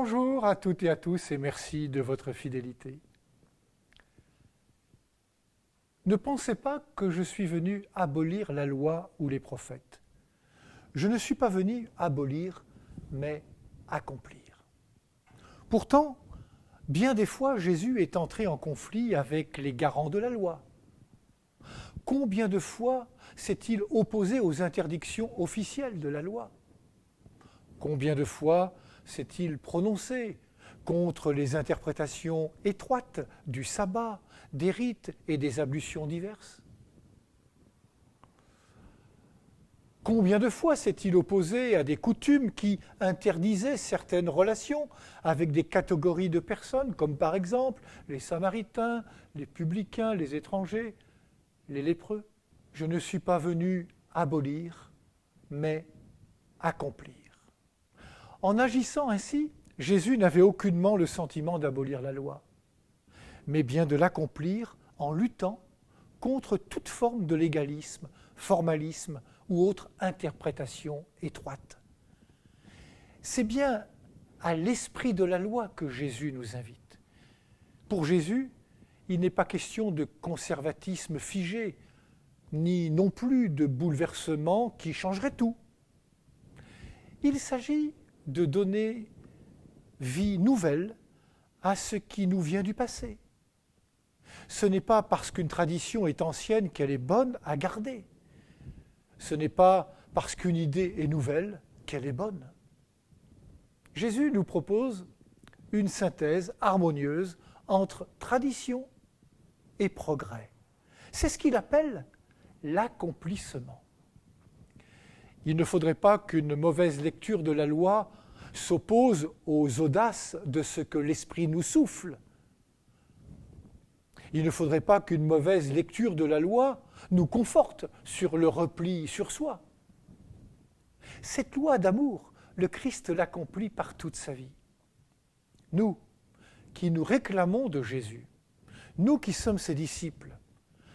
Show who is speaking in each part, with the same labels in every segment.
Speaker 1: Bonjour à toutes et à tous et merci de votre fidélité. Ne pensez pas que je suis venu abolir la loi ou les prophètes. Je ne suis pas venu abolir, mais accomplir. Pourtant, bien des fois, Jésus est entré en conflit avec les garants de la loi. Combien de fois s'est-il opposé aux interdictions officielles de la loi? Combien de fois s'est-il prononcé contre les interprétations étroites du sabbat, des rites et des ablutions diverses? Combien de fois s'est-il opposé à des coutumes qui interdisaient certaines relations avec des catégories de personnes, comme par exemple les Samaritains, les publicains, les étrangers, les lépreux? Je ne suis pas venu abolir, mais accomplir. En agissant ainsi, Jésus n'avait aucunement le sentiment d'abolir la loi, mais bien de l'accomplir en luttant contre toute forme de légalisme, formalisme ou autre interprétation étroite. C'est bien à l'esprit de la loi que Jésus nous invite. Pour Jésus, il n'est pas question de conservatisme figé, ni non plus de bouleversement qui changerait tout. Il s'agit de donner vie nouvelle à ce qui nous vient du passé. Ce n'est pas parce qu'une tradition est ancienne qu'elle est bonne à garder. Ce n'est pas parce qu'une idée est nouvelle qu'elle est bonne. Jésus nous propose une synthèse harmonieuse entre tradition et progrès. C'est ce qu'il appelle l'accomplissement. Il ne faudrait pas qu'une mauvaise lecture de la loi s'oppose aux audaces de ce que l'Esprit nous souffle. Il ne faudrait pas qu'une mauvaise lecture de la loi nous conforte sur le repli sur soi. Cette loi d'amour, le Christ l'accomplit par toute sa vie. Nous, qui nous réclamons de Jésus, nous qui sommes ses disciples,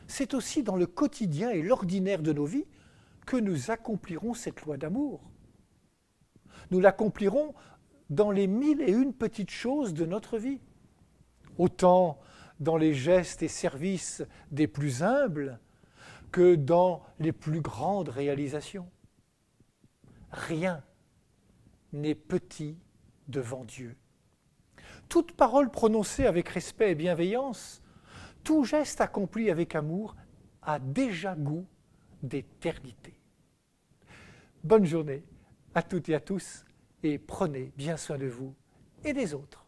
Speaker 1: c'est aussi dans le quotidien et l'ordinaire de nos vies que nous accomplirons cette loi d'amour. Nous l'accomplirons dans les 1001 petites choses de notre vie, autant dans les gestes et services des plus humbles que dans les plus grandes réalisations. Rien n'est petit devant Dieu. Toute parole prononcée avec respect et bienveillance, tout geste accompli avec amour a déjà goût d'éternité. Bonne journée à toutes et à tous et prenez bien soin de vous et des autres.